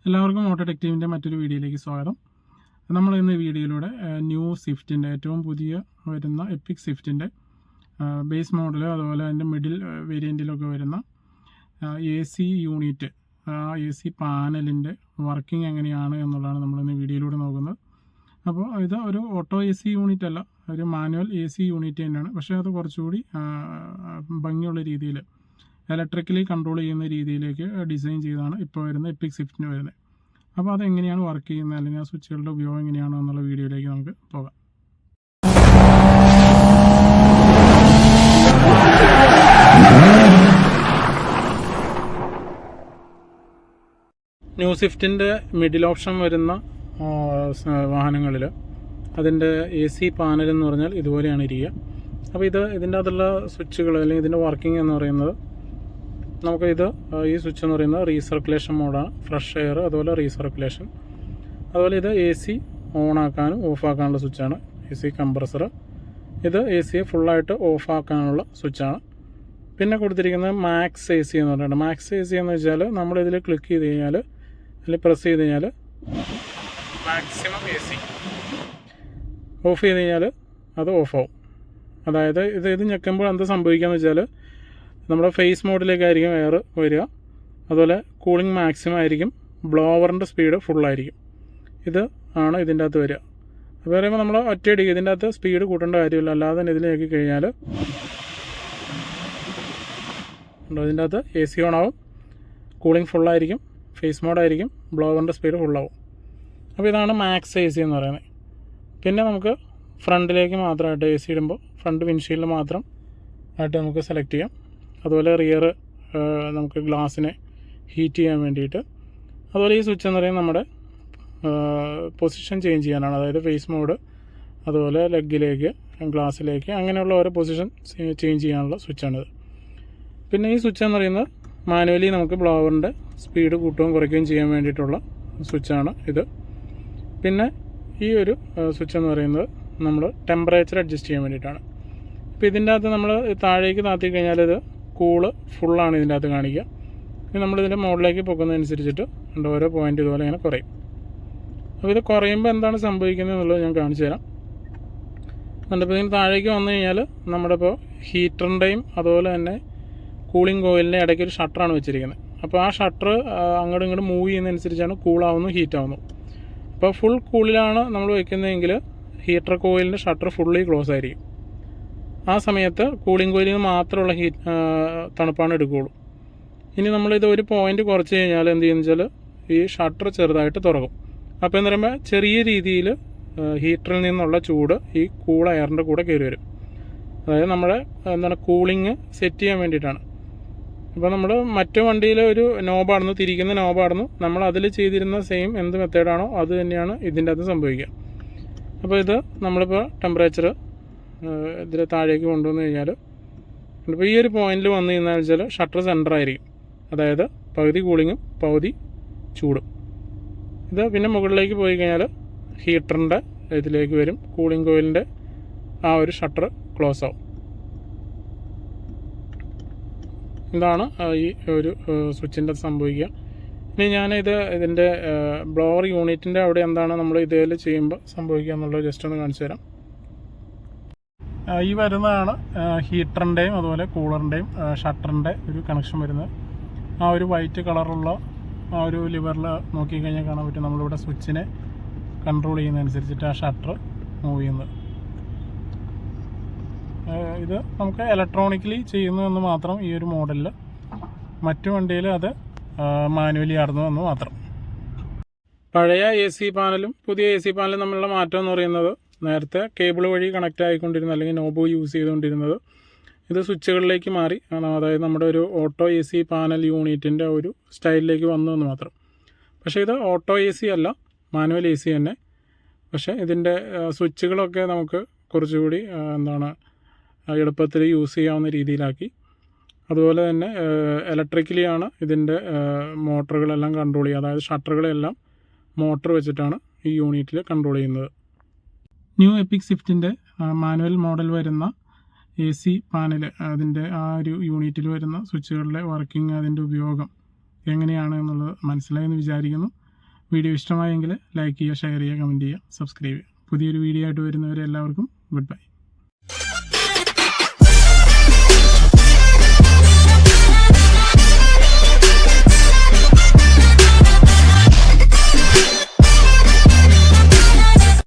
എല്ലാവർക്കും auto tech ടീമിൻ്റെ മറ്റൊരു വീഡിയോയിലേക്ക് സ്വാഗതം. നമ്മൾ ഇന്ന് ഈ വീഡിയോയിലൂടെ ന്യൂ സ്വിഫ്റ്റിൻ്റെ ഏറ്റവും പുതിയ വരുന്ന എപ്പിക് സ്വിഫ്റ്റിൻ്റെ ബേസ് മോഡൽ, അതുപോലെ അതിൻ്റെ മിഡിൽ വേരിയൻറ്റിലൊക്കെ വരുന്ന AC യൂണിറ്റ്, AC പാനലിൻ്റെ വർക്കിംഗ് എങ്ങനെയാണ് എന്നുള്ളതാണ് നമ്മളിന്ന് വീഡിയോയിലൂടെ നോക്കുന്നത്. അപ്പോൾ ഇത് ഒരു ഓട്ടോ AC യൂണിറ്റ് അല്ല, ഒരു മാനുവൽ AC യൂണിറ്റ് തന്നെയാണ്. പക്ഷേ അത് കുറച്ചുകൂടി ഭംഗിയുള്ള രീതിയിൽ ഇലക്ട്രിക്കലി കൺട്രോൾ ചെയ്യുന്ന രീതിയിലേക്ക് ഡിസൈൻ ചെയ്താണ് ഇപ്പോൾ വരുന്ന എപ്പിക് സ്വിഫ്റ്റിന് വരുന്നത്. അപ്പോൾ അതെങ്ങനെയാണ് വർക്ക് ചെയ്യുന്നത്, അല്ലെങ്കിൽ ആ സ്വിച്ചുകളുടെ ഉപയോഗം എങ്ങനെയാണോ എന്നുള്ള വീഡിയോയിലേക്ക് നമുക്ക് പോകാം. ന്യൂ സ്വിഫ്റ്റിൻ്റെ മിഡിൽ ഓപ്ഷൻ വരുന്ന വാഹനങ്ങളിൽ അതിൻ്റെ AC പാനൽ എന്ന് പറഞ്ഞാൽ ഇതുപോലെയാണ് ഇരിക്കുക. അപ്പോൾ ഇതിൻ്റെ അകത്തുള്ള സ്വിച്ചുകൾ അല്ലെങ്കിൽ ഇതിൻ്റെ വർക്കിംഗ് എന്ന് പറയുന്നത്, ഈ സ്വിച്ച് എന്ന് പറയുന്നത് റീസർക്കുലേഷൻ മോഡാണ്. ഫ്രഷ് എയർ, അതുപോലെ റീസർക്കുലേഷൻ, അതുപോലെ ഇത് AC ഓൺ ആക്കാനും ഓഫ് ആക്കാനുള്ള സ്വിച്ചാണ്. AC കംപ്രസർ, ഇത് AC ഫുള്ളായിട്ട് ഓഫ് ആക്കാനുള്ള സ്വിച്ചാണ്. പിന്നെ കൊടുത്തിരിക്കുന്നത് മാക്സ് AC എന്ന് പറഞ്ഞിട്ടുണ്ട്. മാക്സ് AC എന്ന് വെച്ചാൽ നമ്മളിതിൽ ക്ലിക്ക് ചെയ്ത് കഴിഞ്ഞാൽ, അല്ലെങ്കിൽ പ്രസ് ചെയ്ത് കഴിഞ്ഞാൽ മാക്സിമം AC, ഓഫ് ചെയ്ത് കഴിഞ്ഞാൽ അത് ഓഫാവും. അതായത് ഇത് ഞെക്കുമ്പോൾ എന്താ സംഭവിക്കുകയെന്ന് വെച്ചാൽ നമ്മുടെ ഫേസ് മോഡിലേക്കായിരിക്കും എയർ വരിക, അതുപോലെ കൂളിംഗ് മാക്സിമം ആയിരിക്കും, ബ്ലോവറിൻ്റെ സ്പീഡ് ഫുള്ളായിരിക്കും. ഇത് ആണ് ഇതിൻ്റെ അകത്ത് വരിക. അപ്പോൾ പറയുമ്പോൾ നമ്മൾ ഒറ്റയടിക്ക് ഇതിൻ്റെ അകത്ത് സ്പീഡ് കൂട്ടേണ്ട കാര്യമില്ല. അല്ലാതെ തന്നെ ഇതിൽ നോക്കി കഴിഞ്ഞാൽ ഇതിൻ്റെ അകത്ത് AC ഓൺ ആവും, കൂളിംഗ് ഫുള്ളായിരിക്കും, ഫേസ് മോഡായിരിക്കും, ബ്ലോവറിൻ്റെ സ്പീഡ് ഫുള്ളാവും. അപ്പോൾ ഇതാണ് മാക്സ് AC എന്ന് പറയുന്നത്. പിന്നെ നമുക്ക് ഫ്രണ്ടിലേക്ക് മാത്രമായിട്ട് AC ഇടുമ്പോൾ ഫ്രണ്ട് വിൻഷീൽഡ് മാത്രം ആയിട്ട് നമുക്ക് സെലക്ട് ചെയ്യാം. അതുപോലെ റിയർ നമുക്ക് ഗ്ലാസ്സിനെ ഹീറ്റ് ചെയ്യാൻ വേണ്ടിയിട്ട്. അതുപോലെ ഈ സ്വിച്ച് എന്ന് പറയുന്നത് നമ്മുടെ പൊസിഷൻ ചേഞ്ച് ചെയ്യാനാണ്. അതായത് ഫേസ് മോഡ്, അതുപോലെ ലെഗിലേക്ക്, ഗ്ലാസ്സിലേക്ക്, അങ്ങനെയുള്ള ഓരോ പൊസിഷൻ ചേഞ്ച് ചെയ്യാനുള്ള സ്വിച്ചാണിത്. പിന്നെ ഈ സ്വിച്ച് എന്ന് പറയുന്നത് മാനുവലി നമുക്ക് ബ്ലോവറിൻ്റെ സ്പീഡ് കൂട്ടുകയും കുറയ്ക്കുകയും ചെയ്യാൻ വേണ്ടിയിട്ടുള്ള സ്വിച്ചാണ് ഇത്. പിന്നെ ഈ ഒരു സ്വിച്ച് എന്ന് പറയുന്നത് നമ്മൾ ടെമ്പറേച്ചർ അഡ്ജസ്റ്റ് ചെയ്യാൻ വേണ്ടിയിട്ടാണ്. ഇപ്പോൾ ഇതിൻ്റെ അകത്ത് നമ്മൾ താഴേക്ക് താത്തി കഴിഞ്ഞാൽ ഇത് കൂള് ഫുള്ളാണ് ഇതിൻ്റെ അകത്ത് കാണിക്കുക. ഇനി നമ്മളിതിൻ്റെ മുകളിലേക്ക് പോകുന്നതനുസരിച്ചിട്ട് ഓരോ പോയിൻ്റ് ഇതുപോലെ ഇങ്ങനെ കുറയും. അപ്പോൾ ഇത് കുറയുമ്പോൾ എന്താണ് സംഭവിക്കുന്നത് എന്നുള്ളത് ഞാൻ കാണിച്ചു തരാം. എന്നിട്ടിപ്പോൾ ഇതിന് താഴേക്ക് വന്നു കഴിഞ്ഞാൽ നമ്മുടെ ഇപ്പോൾ ഹീറ്ററിൻ്റെയും അതുപോലെ തന്നെ കൂളിംഗ് കോയിലിൻ്റെ ഇടയ്ക്ക് ഒരു ഷട്ടറാണ് വെച്ചിരിക്കുന്നത്. അപ്പോൾ ആ ഷട്ടർ അങ്ങോട്ടും ഇങ്ങോട്ടും മൂവ് ചെയ്യുന്നതനുസരിച്ചാണ് കൂളാവുന്നു, ഹീറ്റാവുന്നു. അപ്പോൾ ഫുൾ കൂളിലാണ് നമ്മൾ വയ്ക്കുന്നതെങ്കിൽ ഹീറ്റർ കോയിലിൻ്റെ ഷട്ടർ ഫുള്ളി ക്ലോസ് ആയിരിക്കും. ആ സമയത്ത് കൂളിംഗ് കോയിലിൽ നിന്ന് മാത്രമുള്ള തണുപ്പാണ് എടുക്കുകയുള്ളൂ. ഇനി നമ്മളിത് ഒരു പോയിൻ്റ് കുറച്ച് കഴിഞ്ഞാൽ എന്ത് ചെയ്യുന്നത് വെച്ചാൽ ഈ ഷട്ടർ ചെറുതായിട്ട് തുറക്കും. അപ്പോൾ എന്ന് പറയുമ്പോൾ ചെറിയ രീതിയിൽ ഹീറ്ററിൽ നിന്നുള്ള ചൂട് ഈ കൂൾ എയറിൻ്റെ കൂടെ കയറി വരും. അതായത് നമ്മുടെ കൂളിംഗ് സെറ്റ് ചെയ്യാൻ വേണ്ടിയിട്ടാണ്. അപ്പോൾ നമ്മൾ മറ്റു വണ്ടിയിൽ ഒരു നോബാടുന്നു, തിരിക്കുന്ന നോബാടുന്നു, നമ്മൾ അതിൽ ചെയ്തിരുന്ന സെയിം എന്ത് മെത്തേഡാണോ അത് തന്നെയാണ് ഇതിൻ്റെ അകത്ത് സംഭവിക്കുക. അപ്പോൾ ഇത് നമ്മളിപ്പോൾ ടെമ്പറേച്ചർ ഇതിൽ താഴേക്ക് കൊണ്ടുവന്നു കഴിഞ്ഞാൽ, ഇപ്പോൾ ഈ ഒരു പോയിന്റിൽ വന്നു കഴിഞ്ഞാൽ വെച്ചാൽ ഷട്ടർ സെൻറ്റർ ആയിരിക്കും. അതായത് പകുതി കൂളിങ്ങും പകുതി ചൂടും. ഇത് പിന്നെ മുകളിലേക്ക് പോയി കഴിഞ്ഞാൽ ഹീറ്ററിൻ്റെ ഇതിലേക്ക് വരും, കൂളിംഗ് കോയിലിൻ്റെ ആ ഒരു ഷട്ടർ ക്ലോസ് ആവും. ഇതാണ് ഈ ഒരു സ്വിച്ചിൻ്റെ സംഭവിക്കുക. ഇനി ഇതിൻ്റെ ബ്ലോവർ യൂണിറ്റിൻ്റെ അവിടെ എന്താണ് നമ്മൾ ഇതിൽ ചെയ്യുമ്പോൾ സംഭവിക്കുക എന്നുള്ളത് ജസ്റ്റ് ഒന്ന് കാണിച്ചു തരാം. ഈ വരുന്നതാണ് ഹീറ്ററിൻ്റെയും അതുപോലെ കൂളറിൻ്റെയും ഷട്ടറിൻ്റെ ഒരു കണക്ഷൻ വരുന്നത്. ആ ഒരു വൈറ്റ് കളറുള്ള ആ ഒരു ലിവറിൽ നോക്കിക്കഴിഞ്ഞാൽ കാണാൻ പറ്റും നമ്മളിവിടെ സ്വിച്ചിനെ കൺട്രോൾ ചെയ്യുന്നതനുസരിച്ചിട്ട് ആ ഷട്ടർ മൂവ് ചെയ്യുന്നത്. ഇത് നമുക്ക് ഇലക്ട്രോണിക്കലി ചെയ്യുന്നതെന്ന് മാത്രം ഈ ഒരു മോഡലിൽ. മറ്റു വണ്ടിയിൽ അത് മാനുവലി ആയിരുന്നു എന്ന് മാത്രം. പഴയ AC പാനലും പുതിയ AC പാനലും തമ്മിലുള്ള മാറ്റം എന്ന് പറയുന്നത്, നേരത്തെ കേബിൾ വഴി കണക്റ്റ് ആയിക്കൊണ്ടിരുന്നത് അല്ലെങ്കിൽ നോബ് യൂസ് ചെയ്തുകൊണ്ടിരുന്നത് ഇത് സ്വിച്ചുകളിലേക്ക് മാറി. അതായത് നമ്മുടെ ഒരു ഓട്ടോ AC പാനൽ യൂണിറ്റിൻ്റെ ഒരു സ്റ്റൈലിലേക്ക് വന്നു എന്ന് മാത്രം. പക്ഷേ ഇത് ഓട്ടോ AC അല്ല, മാനുവൽ AC തന്നെ. പക്ഷേ ഇതിൻ്റെ സ്വിച്ചുകളൊക്കെ നമുക്ക് കുറച്ചുകൂടി എളുപ്പത്തിൽ യൂസ് ചെയ്യാവുന്ന രീതിയിലാക്കി. അതുപോലെ തന്നെ ഇലക്ട്രിക്കലിയാണ് ഇതിൻ്റെ മോട്ടറുകളെല്ലാം കൺട്രോൾ ചെയ്യുക. അതായത് ഷട്ടറുകളെല്ലാം മോട്ടർ വെച്ചിട്ടാണ് ഈ യൂണിറ്റിൽ കൺട്രോൾ ചെയ്യുന്നത്. ന്യൂ എപ്പിക് സ്വിഫ്റ്റിൻ്റെ മാനുവൽ മോഡൽ വരുന്ന AC പാനൽ, അതിൻ്റെ ആ ഒരു യൂണിറ്റിൽ വരുന്ന സ്വിച്ചുകളുടെ വർക്കിംഗ്, അതിൻ്റെ ഉപയോഗം എങ്ങനെയാണ് എന്നുള്ളത് മനസ്സിലായെന്ന് വിചാരിക്കുന്നു. വീഡിയോ ഇഷ്ടമായെങ്കിൽ ലൈക്ക് ചെയ്യുക, ഷെയർ ചെയ്യുക, കമൻറ്റ് ചെയ്യുക, സബ്സ്ക്രൈബ് ചെയ്യുക. പുതിയൊരു വീഡിയോ ആയിട്ട് വരുന്നവരെ എല്ലാവർക്കും ഗുഡ് ബൈ.